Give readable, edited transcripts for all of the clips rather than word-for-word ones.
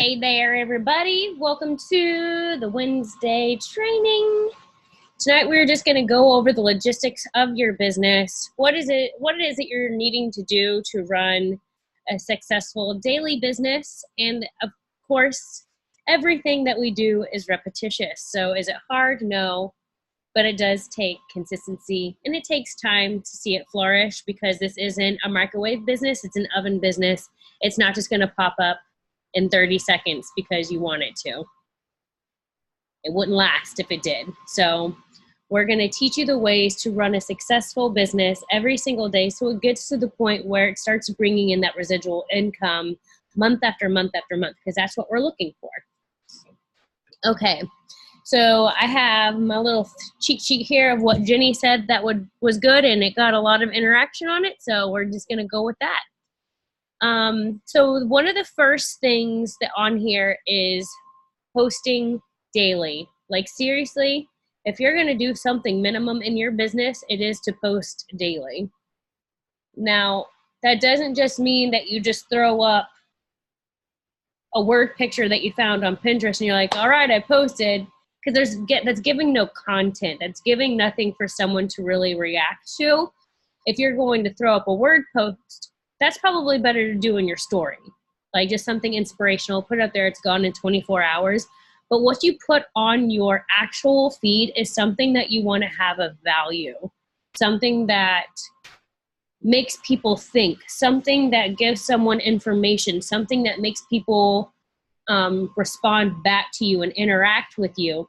Hey there, everybody. Welcome to the Wednesday training. Tonight, we're just going to go over the logistics of your business. What it is that you're needing to do to run a successful daily business. And of course, everything that we do is repetitious. So is it hard? No, but it does take consistency and it takes time to see it flourish because this isn't a microwave business. It's an oven business. It's not just going to pop up in 30 seconds because you want it to. It wouldn't last if it did. So we're going to teach you the ways to run a successful business every single day so it gets to the point where it starts bringing in that residual income month after month after month, because that's what we're looking for. Okay, so I have my little cheat sheet here of what Jenny said that was good, and it got a lot of interaction on it, so we're just going to go with that. So one of the first things that on here is posting daily. Like seriously, if you're going to do something minimum in your business, it is to post daily. Now, that doesn't just mean that you just throw up a word picture that you found on Pinterest and you're like, all right, I posted, because that's giving no content. That's giving nothing for someone to really react to. If you're going to throw up a word post, that's probably better to do in your story. Like just something inspirational, put it up there, it's gone in 24 hours. But what you put on your actual feed is something that you want to have of value, something that makes people think, something that gives someone information, something that makes people respond back to you and interact with you,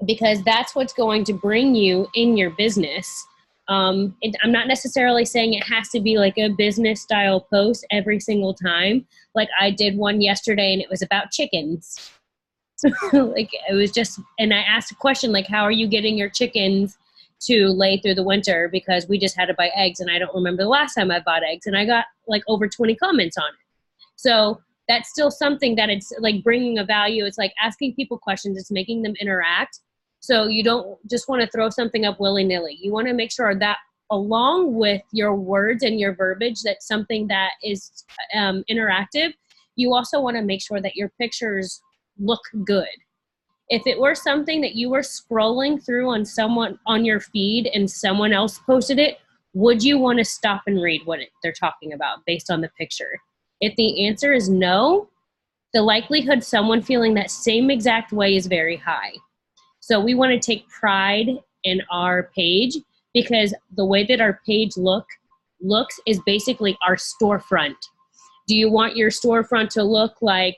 because that's what's going to bring you in your business. I'm not necessarily saying it has to be like a business style post every single time. Like I did one yesterday and it was about chickens. Like it was just, and I asked a question like, how are you getting your chickens to lay through the winter? Because we just had to buy eggs and I don't remember the last time I bought eggs, and I got like over 20 comments on it. So that's still something that it's like bringing a value. It's like asking people questions. It's making them interact. So you don't just want to throw something up willy-nilly. You want to make sure that along with your words and your verbiage, that's something that is interactive. You also want to make sure that your pictures look good. If it were something that you were scrolling through on your feed and someone else posted it, would you want to stop and read what they're talking about based on the picture? If the answer is no, the likelihood someone feeling that same exact way is very high. So we want to take pride in our page, because the way that our page looks is basically our storefront. Do you want your storefront to look like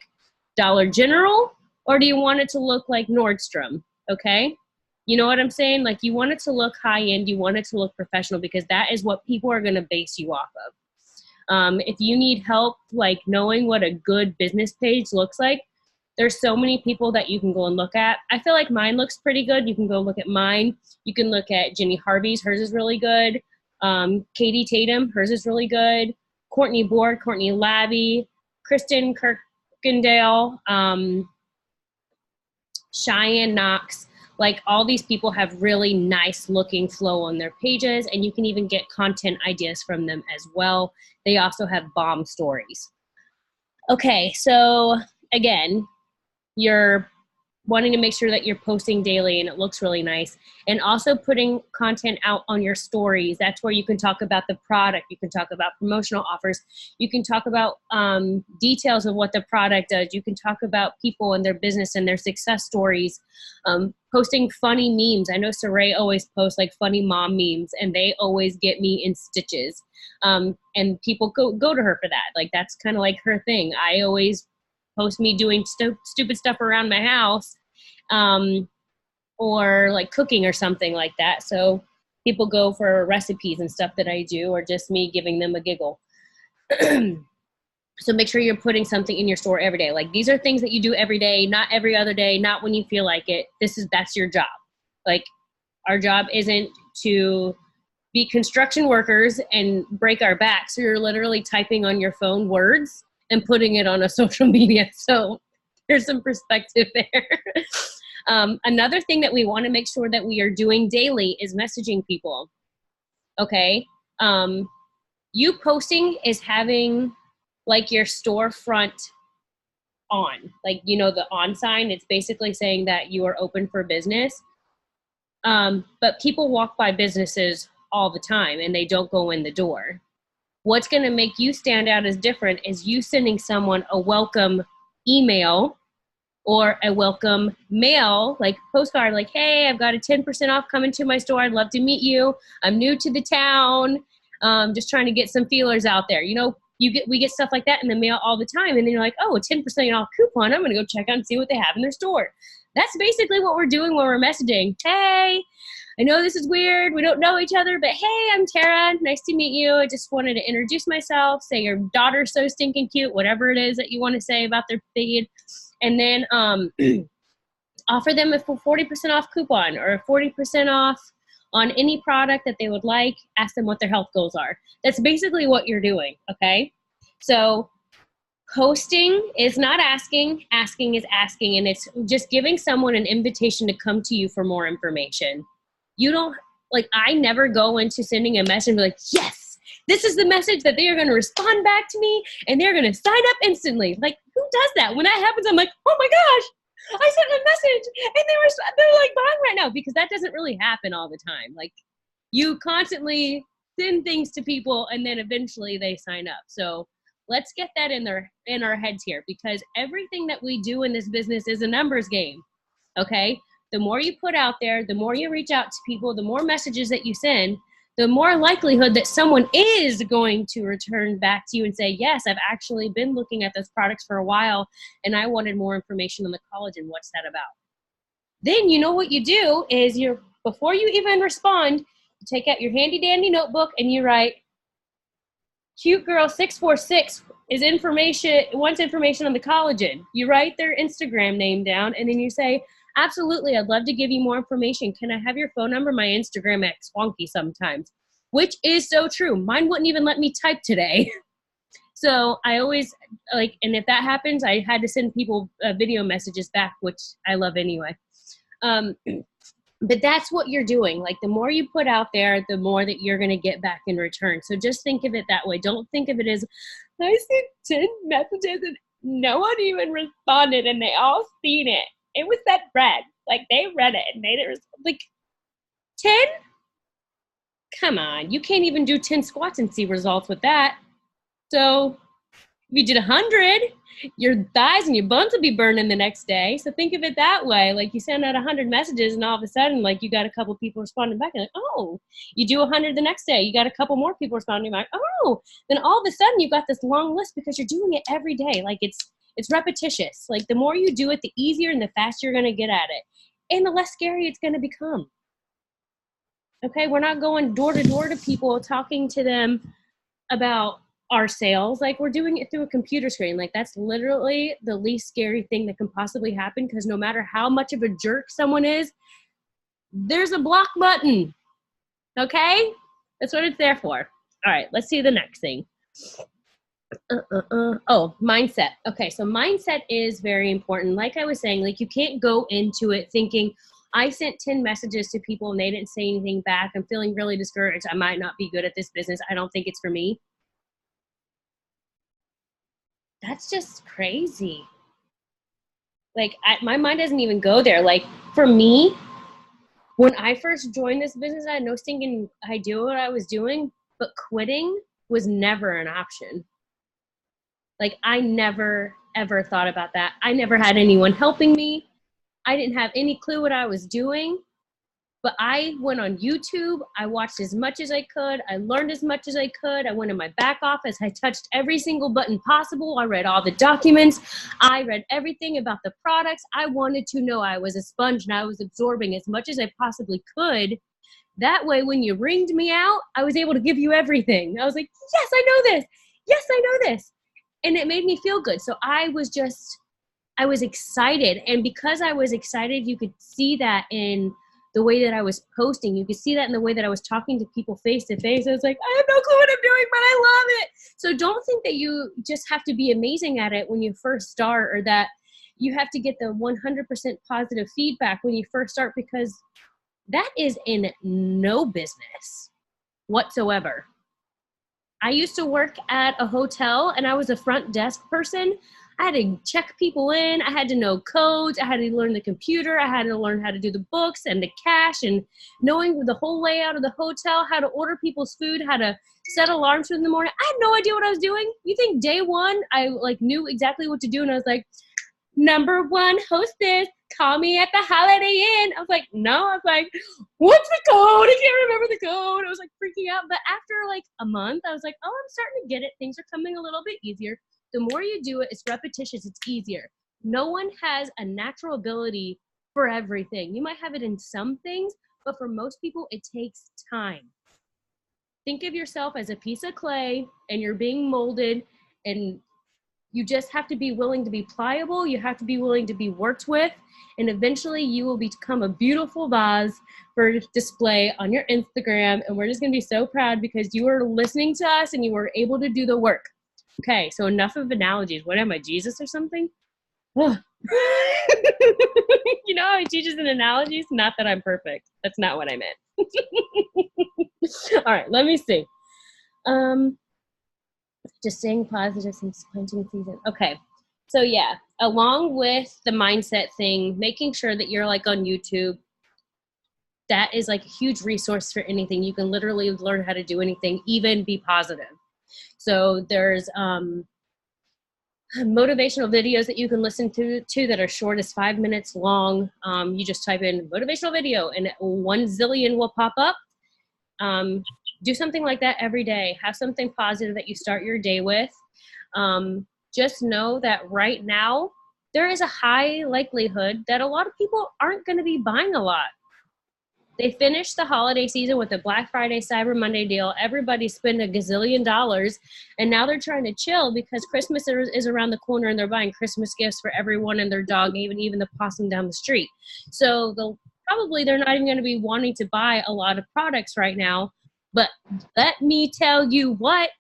Dollar General, or do you want it to look like Nordstrom? Okay? You know what I'm saying? Like you want it to look high end, you want it to look professional, because that is what people are going to base you off of. If you need help like knowing what a good business page looks like, there's so many people that you can go and look at. I feel like mine looks pretty good. You can go look at mine. You can look at Jenny Harvey's. Hers is really good. Katie Tatum. Hers is really good. Courtney Board, Courtney Labby, Kristen Kirkendale, Cheyenne Knox. Like all these people have really nice looking flow on their pages, and you can even get content ideas from them as well. They also have bomb stories. Okay, so again, you're wanting to make sure that you're posting daily and it looks really nice, and also putting content out on your stories. That's where you can talk about the product. You can talk about promotional offers. You can talk about details of what the product does. You can talk about people and their business and their success stories. Posting funny memes. I know Saray always posts like funny mom memes, and they always get me in stitches. And people go to her for that. Like that's kind of like her thing. I always post me doing stupid stuff around my house, or like cooking or something like that. So people go for recipes and stuff that I do, or just me giving them a giggle. So make sure you're putting something in your store every day. Like these are things that you do every day, not every other day, not when you feel like it. That's your job. Like our job isn't to be construction workers and break our back. So you're literally typing on your phone words and putting it on a social media. So there's some perspective there. Another thing that we want to make sure that we are doing daily is messaging people. Okay. You posting is having like your storefront on, like, you know, the on sign. It's basically saying that you are open for business. But people walk by businesses all the time and they don't go in the door. What's going to make you stand out as different is you sending someone a welcome email or a welcome mail, like postcard, like, hey, I've got a 10% off coming to my store. I'd love to meet you. I'm new to the town. Just trying to get some feelers out there. You know, we get stuff like that in the mail all the time. And then you're like, oh, a 10% off coupon. I'm going to go check out and see what they have in their store. That's basically what we're doing when we're messaging. Hey, I know this is weird. We don't know each other, but hey, I'm Tara. Nice to meet you. I just wanted to introduce myself, say your daughter's so stinking cute, whatever it is that you want to say about their feed. And then offer them a 40% off coupon or a 40% off on any product that they would like. Ask them what their health goals are. That's basically what you're doing, okay? So hosting is not asking. Asking is asking, and it's just giving someone an invitation to come to you for more information. You don't, like, I never go into sending a message and be like, yes, this is the message that they are going to respond back to me and they're going to sign up instantly. Like, who does that? When that happens, I'm like, oh my gosh, I sent a message and they're like buying right now, because that doesn't really happen all the time. Like, you constantly send things to people and then eventually they sign up. So let's get that in our heads here, because everything that we do in this business is a numbers game. Okay? The more you put out there, the more you reach out to people, the more messages that you send, the more likelihood that someone is going to return back to you and say, yes, I've actually been looking at those products for a while and I wanted more information on the collagen. What's that about? Then you know what you do is before you even respond, you take out your handy dandy notebook and you write, cute girl 646 wants information on the collagen. You write their Instagram name down and then you say, absolutely, I'd love to give you more information. Can I have your phone number? My Instagram acts wonky sometimes, which is so true. Mine wouldn't even let me type today. So I always and if that happens, I had to send people video messages back, which I love anyway. But that's what you're doing. Like, the more you put out there, the more that you're going to get back in return. So just think of it that way. Don't think of it as, I sent 10 messages and no one even responded and they all seen it. It was that red. Like, they read it and made it. Like, 10? Come on. You can't even do 10 squats and see results with that. So if you did 100, your thighs and your buns would be burning the next day. So think of it that way. Like, you send out 100 messages and all of a sudden, like, you got a couple people responding back. And like, oh, you do 100 the next day. You got a couple more people responding back. Oh, then all of a sudden you've got this long list because you're doing it every day. Like, it's repetitious. Like, the more you do it, the easier and the faster you're going to get at it. And the less scary it's going to become. Okay, we're not going door to door to people talking to them about our sales. Like, we're doing it through a computer screen. Like, that's literally the least scary thing that can possibly happen, because no matter how much of a jerk someone is, there's a block button. Okay? That's what it's there for. All right, let's see the next thing. Oh, mindset. Okay, so mindset is very important. Like I was saying, like, you can't go into it thinking, I sent 10 messages to people and they didn't say anything back. I'm feeling really discouraged. I might not be good at this business. I don't think it's for me. That's just crazy. Like, my mind doesn't even go there. Like, for me, when I first joined this business, I had no stinking idea what I was doing, but quitting was never an option. Like, I never, ever thought about that. I never had anyone helping me. I didn't have any clue what I was doing. But I went on YouTube. I watched as much as I could. I learned as much as I could. I went in my back office. I touched every single button possible. I read all the documents. I read everything about the products. I wanted to know. I was a sponge and I was absorbing as much as I possibly could. That way, when you ringed me out, I was able to give you everything. I was like, yes, I know this. Yes, I know this. And it made me feel good. So I was excited. And because I was excited, you could see that in the way that I was posting. You could see that in the way that I was talking to people face to face. I was like, I have no clue what I'm doing, but I love it. So don't think that you just have to be amazing at it when you first start, or that you have to get the 100% positive feedback when you first start, because that is in no business whatsoever. I used to work at a hotel and I was a front desk person. I had to check people in. I had to know codes. I had to learn the computer. I had to learn how to do the books and the cash and knowing the whole layout of the hotel, how to order people's food, how to set alarms in the morning. I had no idea what I was doing. You think day one, I like knew exactly what to do. And I was like, number one hostess, call me at the Holiday Inn. I was like, no. I was like, what's the code? I can't remember the code. I was like freaking out. But after like a month, I was like, oh, I'm starting to get it. Things are coming a little bit easier. The more you do it, it's repetitious, it's easier. No one has a natural ability for everything. You might have it in some things, but for most people, it takes time. Think of yourself as a piece of clay and you're being molded, and you just have to be willing to be pliable. You have to be willing to be worked with, and eventually you will become a beautiful vase for display on your Instagram. And we're just going to be so proud because you were listening to us and you were able to do the work. Okay, so enough of analogies. What am I, Jesus or something? You know how he teaches in analogies? Not that I'm perfect. That's not what I meant. All right, let me see. Just staying positive since planting season. Okay, so yeah, along with the mindset thing, making sure that you're like on YouTube, that is like a huge resource for anything. You can literally learn how to do anything, even be positive. So there's motivational videos that you can listen to that are short as 5 minutes long. You just type in motivational video and 1 zillion will pop up. Do something like that every day. Have something positive that you start your day with. Just know that right now, there is a high likelihood that a lot of people aren't going to be buying a lot. They finished the holiday season with a Black Friday, Cyber Monday deal. Everybody spent a gazillion dollars, and now they're trying to chill because Christmas is around the corner, and they're buying Christmas gifts for everyone and their dog, even the possum down the street. So they're not even going to be wanting to buy a lot of products right now. But let me tell you what,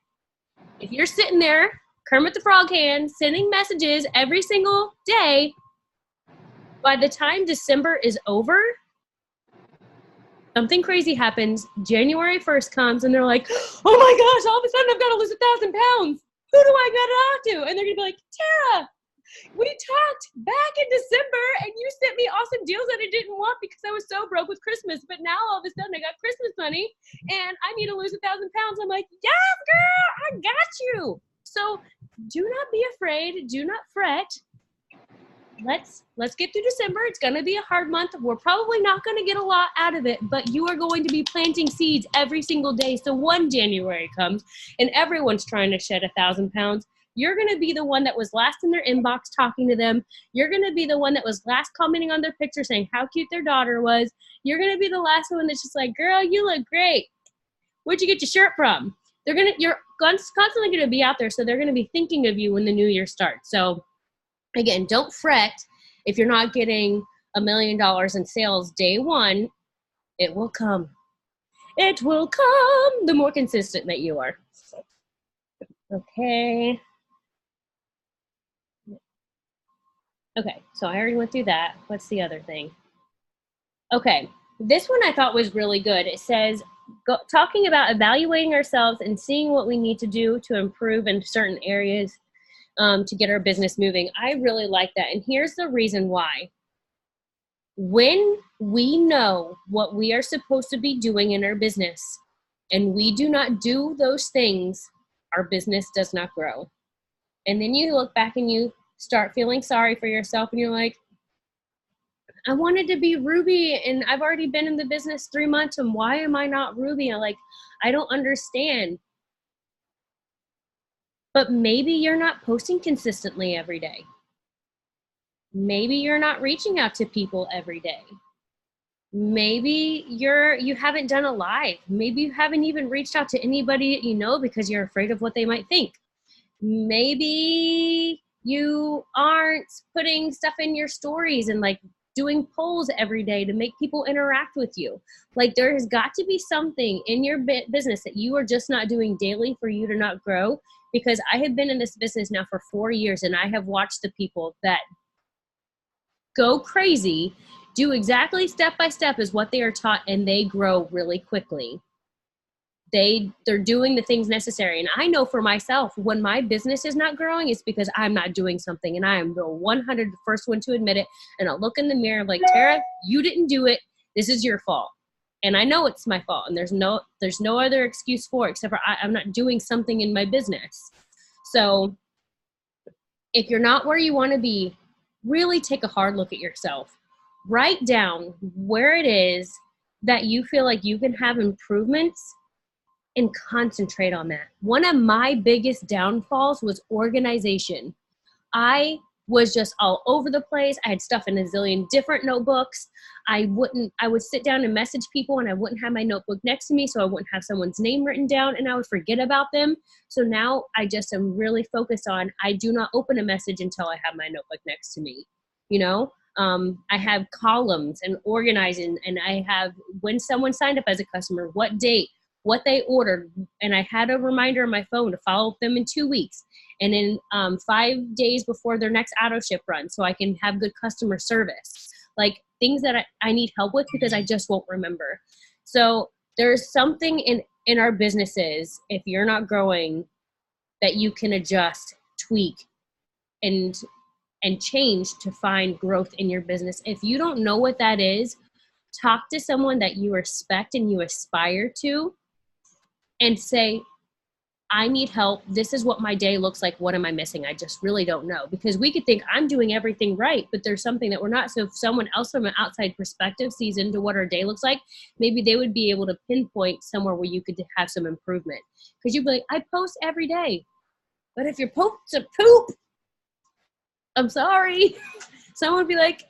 if you're sitting there, Kermit the Frog hand, sending messages every single day, by the time December is over, something crazy happens. January 1st comes and they're like, oh my gosh, all of a sudden I've got to lose 1,000 pounds. Who do I got to talk to? And they're going to be like, Tara, we talked back in December and you sent me awesome deals that I didn't want because I was so broke with Christmas. But now all of a sudden I got Christmas money and I need to lose 1,000 pounds. I'm like, yes, girl, I got you. So do not be afraid. Do not fret. Let's get through December. It's going to be a hard month. We're probably not going to get a lot out of it, but you are going to be planting seeds every single day. So when January comes and everyone's trying to shed 1,000 pounds, you're going to be the one that was last in their inbox talking to them. You're going to be the one that was last commenting on their picture saying how cute their daughter was. You're going to be the last one that's just like, girl, you look great. Where'd you get your shirt from? You're constantly going to be out there. So they're going to be thinking of you when the new year starts. So again, don't fret if you're not getting $1 million in sales day one. It will come. It will come the more consistent that you are. Okay. Okay, so I already went through that. What's the other thing? Okay, this one I thought was really good. It says, talking about evaluating ourselves and seeing what we need to do to improve in certain areas to get our business moving. I really like that. And here's the reason why. When we know what we are supposed to be doing in our business and we do not do those things, our business does not grow. And then you look back and you start feeling sorry for yourself and you're like, I wanted to be Ruby and I've already been in the business 3 months and why am I not Ruby? I don't understand. But maybe you're not posting consistently every day. Maybe you're not reaching out to people every day. Maybe you haven't done a live. Maybe you haven't even reached out to anybody that you know because you're afraid of what they might think. Maybe you aren't putting stuff in your stories and doing polls every day to make people interact with you. There has got to be something in your business that you are just not doing daily for you to not grow. Because I have been in this business now for 4 years and I have watched the people that go crazy, do exactly step by step as what they are taught, and they grow really quickly. they're doing the things necessary. And I know for myself, when my business is not growing, it's because I'm not doing something, and I am the 100 first one to admit it. And I'll look in the mirror like, Tara, you didn't do it. This is your fault. And I know it's my fault, and there's no other excuse for it except for I'm not doing something in my business. So if you're not where you want to be, really take a hard look at yourself. Write down where it is that you feel like you can have improvements and concentrate on that. One of my biggest downfalls was organization. I was just all over the place. I had stuff in a zillion different notebooks. I would sit down and message people, and I wouldn't have my notebook next to me, so I wouldn't have someone's name written down, and I would forget about them. So now I just am really focused on, I do not open a message until I have my notebook next to me. I have columns and organizing, and I have when someone signed up as a customer, what date, what they ordered, and I had a reminder on my phone to follow up them in 2 weeks, and in 5 days before their next auto ship run, so I can have good customer service, like things that I need help with because I just won't remember. So there's something in our businesses, if you're not growing, that you can adjust, tweak, and change to find growth in your business. If you don't know what that is, talk to someone that you respect and you aspire to, and say, I need help. This is what my day looks like. What am I missing? I just really don't know. Because we could think I'm doing everything right, but there's something that we're not. So if someone else from an outside perspective sees into what our day looks like, maybe they would be able to pinpoint somewhere where you could have some improvement. Because you'd be like, I post every day. But if your posts are poop, I'm sorry. Someone would be like,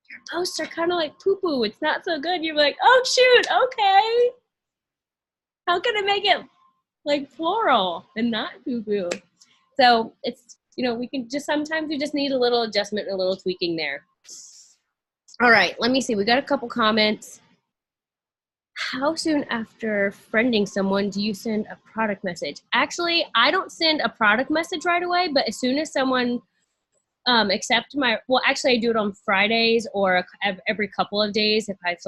your posts are kind of like poo-poo. It's not so good. You're like, oh, shoot. Okay. How can I make it like floral and not poo-poo? So it's, sometimes we just need a little adjustment, a little tweaking there. All right, let me see. We got a couple comments. How soon after friending someone do you send a product message? Actually, I don't send a product message right away, but as soon as someone accept actually I do it on Fridays or every couple of days if I've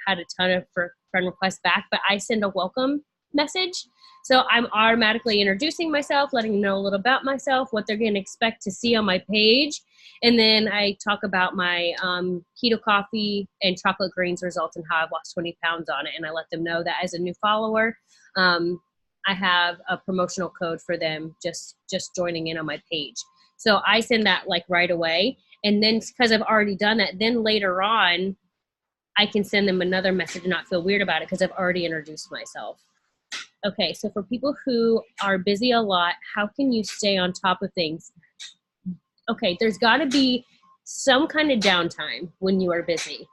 had a ton of friend requests back, but I send a welcome message. So I'm automatically introducing myself, letting them know a little about myself, what they're going to expect to see on my page. And then I talk about my keto coffee and chocolate greens results and how I've lost 20 pounds on it. And I let them know that as a new follower, I have a promotional code for them just joining in on my page. So I send that right away. And then because I've already done that, then later on, I can send them another message and not feel weird about it because I've already introduced myself. Okay, so for people who are busy a lot, how can you stay on top of things? Okay, there's got to be some kind of downtime when you are busy.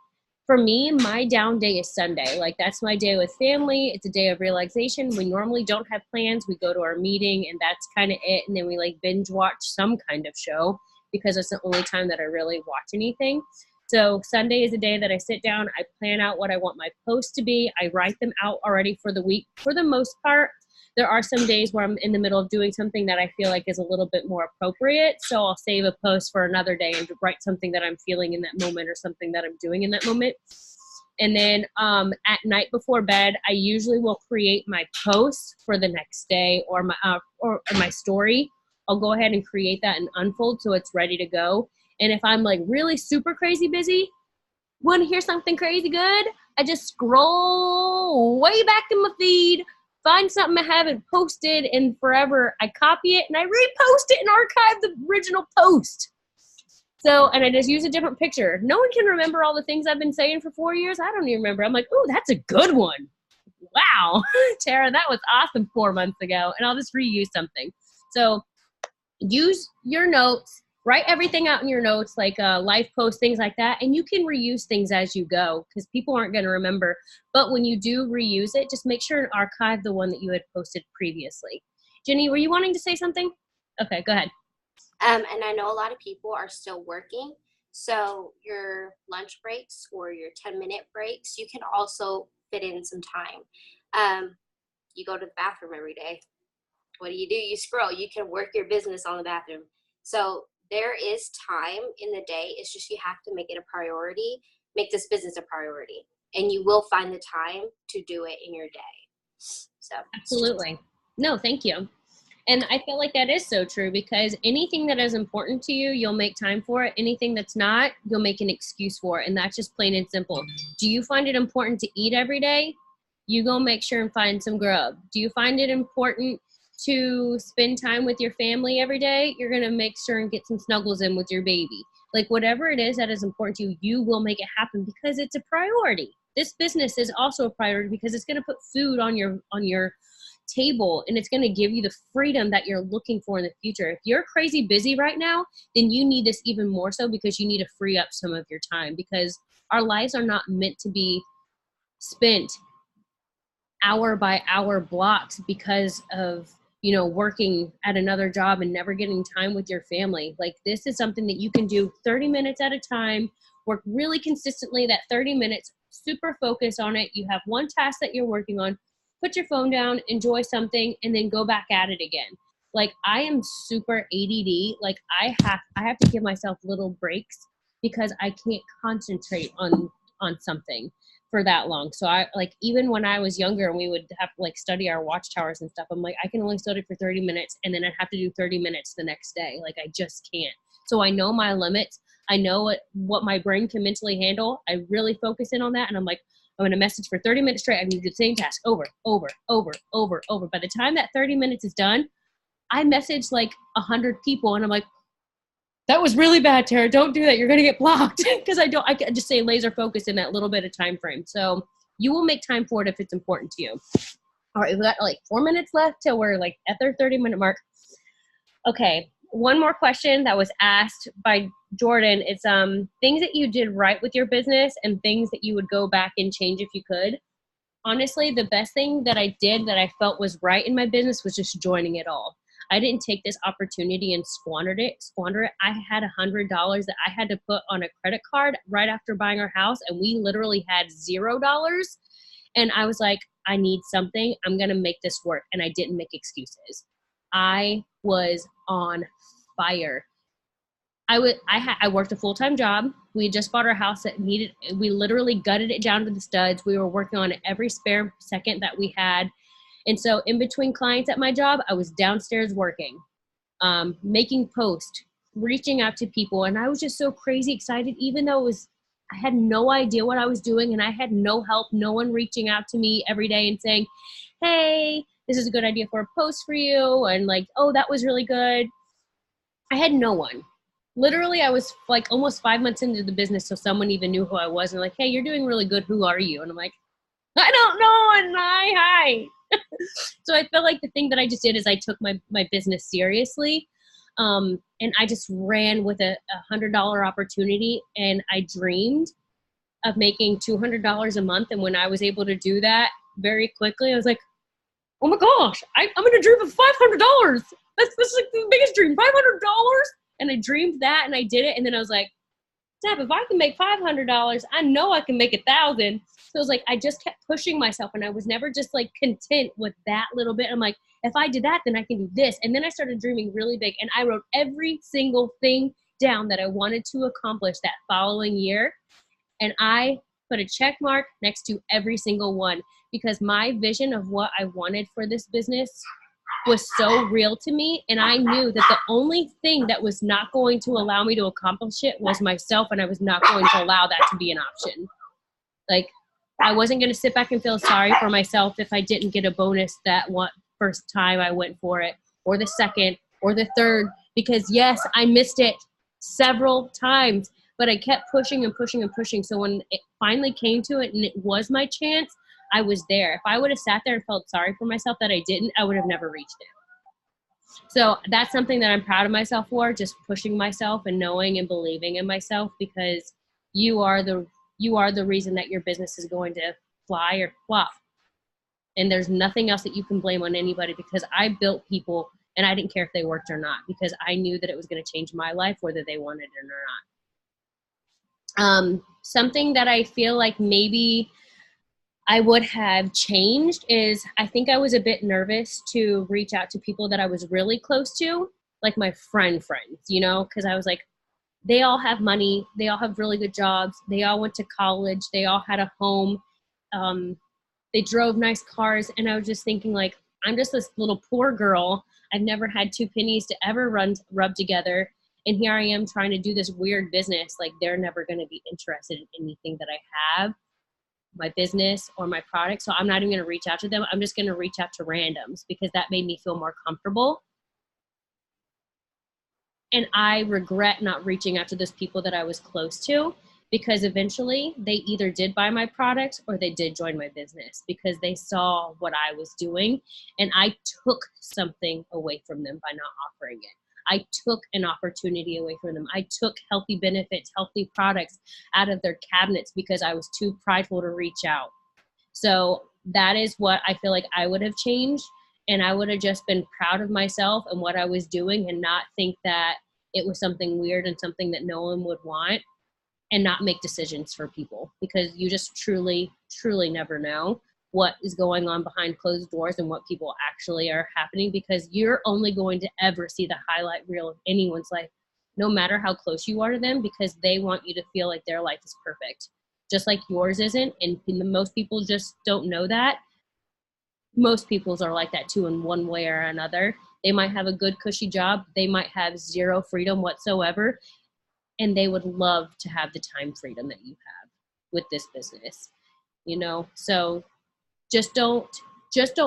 For me, my down day is Sunday. That's my day with family. It's a day of relaxation. We normally don't have plans. We go to our meeting and that's kind of it. And then we binge watch some kind of show because it's the only time that I really watch anything. So Sunday is a day that I sit down, I plan out what I want my posts to be. I write them out already for the week for the most part. There are some days where I'm in the middle of doing something that I feel like is a little bit more appropriate. So I'll save a post for another day and write something that I'm feeling in that moment or something that I'm doing in that moment. And then at night before bed, I usually will create my posts for the next day or my story. I'll go ahead and create that and unfold so it's ready to go. And if I'm really super crazy busy, want to hear something crazy good, I just scroll way back in my feed, find something I haven't posted in forever. I copy it and I repost it and archive the original post. So, and I just use a different picture. No one can remember all the things I've been saying for 4 years. I don't even remember. I'm like, oh, that's a good one. Wow, Tara, that was awesome 4 months ago. And I'll just reuse something. So use your notes. Write everything out in your notes, life posts, things like that. And you can reuse things as you go because people aren't going to remember. But when you do reuse it, just make sure and archive the one that you had posted previously. Jenny, were you wanting to say something? Okay, go ahead. And I know a lot of people are still working. So your lunch breaks or your 10-minute breaks, you can also fit in some time. You go to the bathroom every day. What do? You scroll. You can work your business on the bathroom. So there is time in the day. It's just you have to make it a priority, make this business a priority, and you will find the time to do it in your day. So it's just, Absolutely. No, thank you. And I feel like that is so true because anything that is important to you, you'll make time for it. Anything that's not, you'll make an excuse for it. And that's just plain and simple. Do you find it important to eat every day? You go make sure and find some grub. Do you find it important to spend time with your family every day? You're going to make sure and get some snuggles in with your baby. Like whatever it is that is important to you, you will make it happen because it's a priority. This business is also a priority because it's going to put food on your table, and it's going to give you the freedom that you're looking for in the future. If you're crazy busy right now, then you need this even more so because you need to free up some of your time, because our lives are not meant to be spent hour by hour blocks because of, you know, working at another job and never getting time with your family. Like, this is something that you can do 30 minutes at a time, work really consistently that 30 minutes, super focus on it. You have one task that you're working on, put your phone down, enjoy something, and then go back at it again. Like, I am super ADD. Like, I have to give myself little breaks because I can't concentrate on something for that long. So I, like, even when I was younger and we would have to like study our watchtowers and stuff, I'm like, I can only study for 30 minutes and then I'd have to do 30 minutes the next day. Like, I just can't. So I know my limits. I know what my brain can mentally handle. I really focus in on that. And I'm like, I'm going to message for 30 minutes straight. I need to do the same task over, over, over, over, over. By the time that 30 minutes is done, I message like 100 people and I'm like, that was really bad, Tara. Don't do that. You're going to get blocked. Because I can just say laser focus in that little bit of time frame. So you will make time for it if it's important to you. All right, we've got like 4 minutes left till we're like at their 30-minute mark. Okay, one more question that was asked by Jordan. It's things that you did right with your business and things that you would go back and change if you could. Honestly, the best thing that I did that I felt was right in my business was just joining it all. I didn't take this opportunity and squander it. I had $100 that I had to put on a credit card right after buying our house, and we literally had $0. And I was like, I need something. I'm going to make this work. And I didn't make excuses. I was on fire. I worked a full-time job. We had just bought our house we literally gutted it down to the studs. We were working on it every spare second that we had. And so in between clients at my job, I was downstairs working, making posts, reaching out to people. And I was just so crazy excited, even though I had no idea what I was doing and I had no help, no one reaching out to me every day and saying, hey, this is a good idea for a post for you. And like, oh, that was really good. I had no one. Literally, I was like almost 5 months into the business, so someone even knew who I was. And like, hey, you're doing really good. Who are you? And I'm like, I don't know. And hi. So I felt like the thing that I just did is I took my business seriously. And I just ran with a $100 opportunity, and I dreamed of making $200 a month. And when I was able to do that very quickly, I was like, oh my gosh, I'm going to dream of $500. That's like the biggest dream, $500. And I dreamed that and I did it. And then I was like, Deb, if I can make $500, I know I can make 1,000. So it was like, I just kept pushing myself, and I was never just like content with that little bit. I'm like, if I did that, then I can do this. And then I started dreaming really big, and I wrote every single thing down that I wanted to accomplish that following year. And I put a check mark next to every single one, because my vision of what I wanted for this business was so real to me. And I knew that the only thing that was not going to allow me to accomplish it was myself. And I was not going to allow that to be an option. Like, I wasn't going to sit back and feel sorry for myself if I didn't get a bonus that one first time I went for it, or the second, or the third, because yes, I missed it several times, but I kept pushing and pushing and pushing. So when it finally came to it and it was my chance, I was there. If I would have sat there and felt sorry for myself that I didn't, I would have never reached it. So that's something that I'm proud of myself for, just pushing myself and knowing and believing in myself, because you are the reason that your business is going to fly or flop. And there's nothing else that you can blame on anybody, because I built people and I didn't care if they worked or not, because I knew that it was going to change my life, whether they wanted it or not. Something that I feel like maybe I would have changed is, I think I was a bit nervous to reach out to people that I was really close to, like my friends, you know, because I was like, they all have money, they all have really good jobs, they all went to college, they all had a home. They drove nice cars. And I was just thinking, like, I'm just this little poor girl. I've never had two pennies to ever rub together. And here I am trying to do this weird business. Like, they're never going to be interested in anything that I have, my business or my product. So I'm not even going to reach out to them. I'm just going to reach out to randoms because that made me feel more comfortable. And I regret not reaching out to those people that I was close to, because eventually they either did buy my product or they did join my business because they saw what I was doing, and I took something away from them by not offering it. I took an opportunity away from them. I took healthy benefits, healthy products out of their cabinets because I was too prideful to reach out. So that is what I feel like I would have changed. And I would have just been proud of myself and what I was doing and not think that it was something weird and something that no one would want, and not make decisions for people, because you just truly, truly never know what is going on behind closed doors and what people actually are happening, because you're only going to ever see the highlight reel of anyone's life, no matter how close you are to them, because they want you to feel like their life is perfect, just like yours isn't. And most people just don't know that. Most people's are like that too, in one way or another. They might have a good cushy job. They might have zero freedom whatsoever. And they would love to have the time freedom that you have with this business, you know? So just don't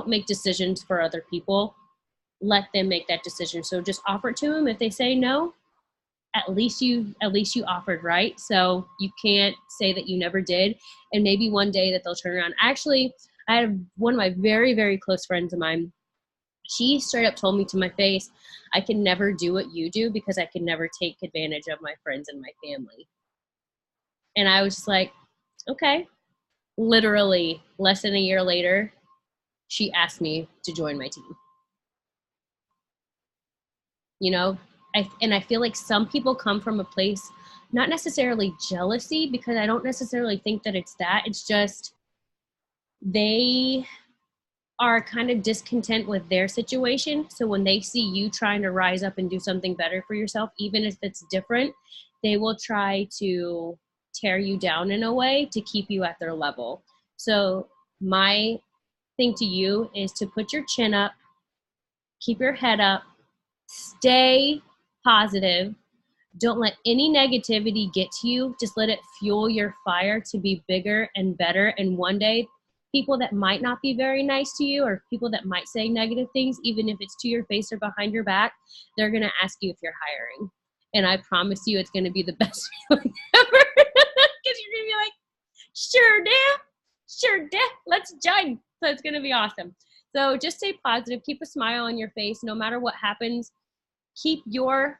make decisions for other people. Let them make that decision. So just offer it to them. If they say no, at least you offered, right? So you can't say that you never did. And maybe one day that they'll turn around. Actually, I had one of my very, very close friends of mine. She straight up told me to my face, I can never do what you do because I can never take advantage of my friends and my family. And I was just like, okay. Literally less than a year later, she asked me to join my team. You know, I feel like some people come from a place, not necessarily jealousy, because I don't necessarily think that it's that. It's just they are kind of discontent with their situation. So when they see you trying to rise up and do something better for yourself, even if it's different, they will try to tear you down in a way to keep you at their level. So my thing to you is to put your chin up, keep your head up, stay positive. Don't let any negativity get to you. Just let it fuel your fire to be bigger and better. And one day, people that might not be very nice to you, or people that might say negative things, even if it's to your face or behind your back, they're going to ask you if you're hiring. And I promise you it's going to be the best feeling ever. Because you're going to be like, sure, let's join. So it's going to be awesome. So just stay positive. Keep a smile on your face. No matter what happens, keep your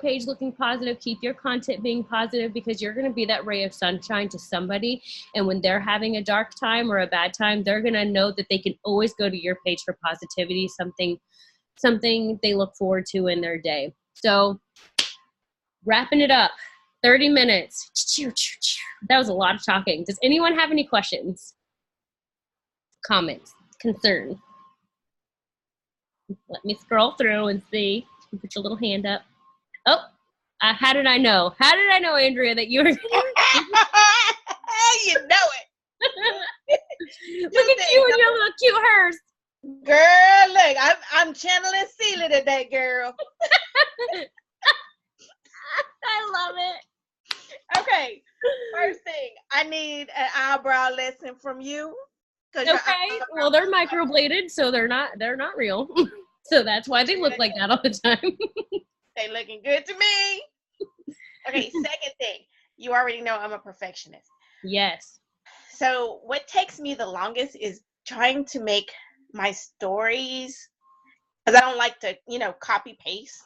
page looking positive, keep your content being positive, because you're going to be that ray of sunshine to somebody. And when they're having a dark time or a bad time, they're going to know that they can always go to your page for positivity, something they look forward to in their day. So wrapping it up, 30 minutes. That was a lot of talking. Does anyone have any questions, comments, concerns? Let me scroll through and see. Put your little hand up. Oh, how did I know? How did I know, Andrea, that you were? You know it. Look at you and your little cute hers. Girl, look, I'm channeling Celia today, girl. I love it. Okay, first thing, I need an eyebrow lesson from you. Okay, well, they're microbladed, so they're not real. So that's why they look like that all the time. They looking good to me. Okay, second thing, you already know I'm a perfectionist. Yes. So what takes me the longest is trying to make my stories, because I don't like to, copy paste.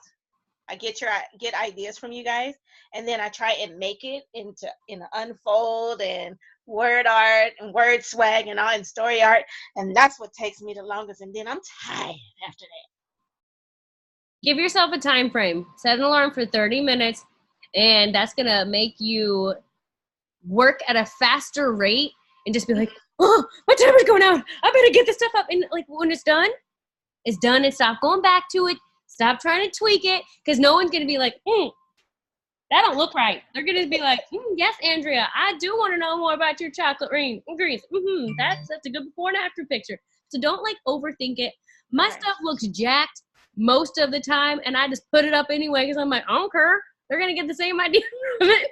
I get ideas from you guys, and then I try and make it into Unfold and word art and word swag and all, and story art, and that's what takes me the longest. And then I'm tired after that. Give yourself a time frame. Set an alarm for 30 minutes, and that's going to make you work at a faster rate and just be like, oh, my timer's going out. I better get this stuff up. And like when it's done, and stop going back to it. Stop trying to tweak it, because no one's going to be like, That don't look right. They're gonna be like, yes, Andrea, I do want to know more about your chocolate greens. That's a good before and after picture. So don't like overthink it. My Okay. stuff looks jacked most of the time, and I just put it up anyway because I'm like, I don't care. They're gonna get the same idea from it.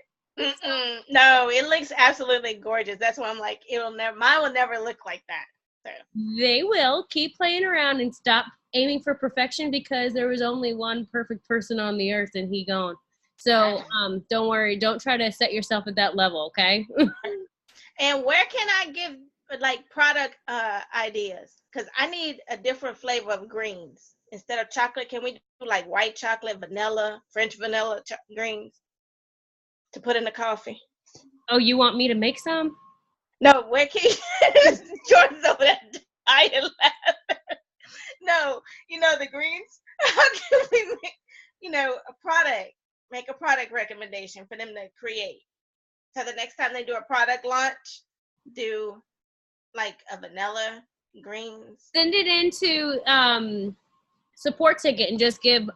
No, it looks absolutely gorgeous. That's why I'm like, mine will never look like that. So. They will keep playing around and stop aiming for perfection because there was only one perfect person on the earth and he gone. So don't worry. Don't try to set yourself at that level, okay? And where can I give like product ideas? Because I need a different flavor of greens. Instead of chocolate, can we do like white chocolate, vanilla, French vanilla greens to put in the coffee? Oh, you want me to make some? No, where can Jordan's over there dying laughing. No, the greens. How can we make, make a product recommendation for them to create? So the next time they do a product launch, do like a vanilla greens. Send it into support ticket and just give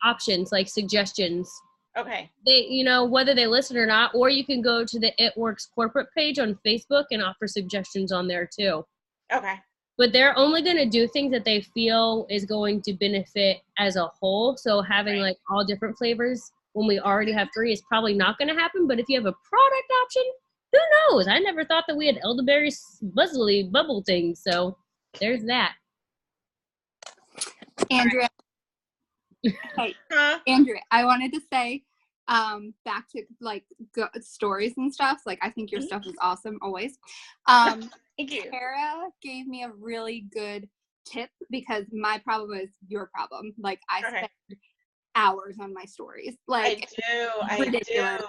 options like suggestions. Okay. They, whether they listen or not, or you can go to the It Works corporate page on Facebook and offer suggestions on there too. Okay. But they're only going to do things that they feel is going to benefit as a whole. So having like all different flavors when we already have 3 is probably not going to happen. But if you have a product option, who knows? I never thought that we had elderberry buzzily bubble things. So there's that. Andrea. Hey, Andrea, I wanted to say back to like stories and stuff. Like, I think your stuff is awesome always. Thank you. Tara gave me a really good tip because my problem is your problem. Like, I spend hours on my stories. Like, I do.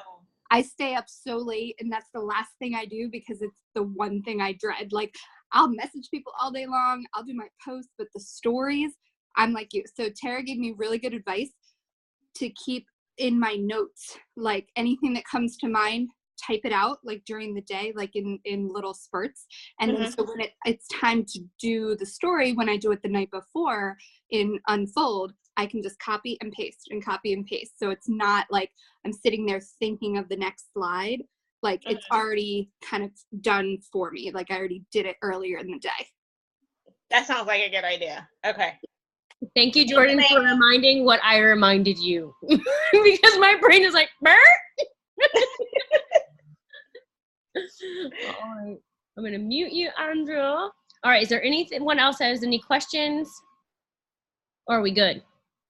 I stay up so late, and that's the last thing I do because it's the one thing I dread. Like, I'll message people all day long. I'll do my posts, but the stories, I'm like you. So Tara gave me really good advice to keep in my notes, like anything that comes to mind, type it out like during the day, like in little spurts. And then so when it's time to do the story, when I do it the night before in Unfold, I can just copy and paste and copy and paste. So it's not like I'm sitting there thinking of the next slide. Like it's already kind of done for me. Like I already did it earlier in the day. That sounds like a good idea. Okay. Thank you, Jordan, for reminding what I reminded you. Because my brain is like, Bert? All right. I'm going to mute you, Andrea. All right. Is there anyone else that has any questions? Or are we good?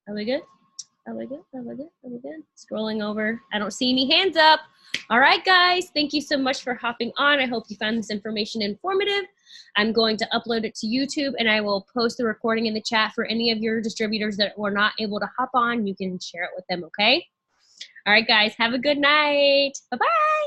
Are we good? Are we good? Are we good? Are we good? Scrolling over. I don't see any hands up. All right, guys. Thank you so much for hopping on. I hope you found this information informative. I'm going to upload it to YouTube, and I will post the recording in the chat for any of your distributors that were not able to hop on. You can share it with them, okay? All right, guys. Have a good night. Bye-bye.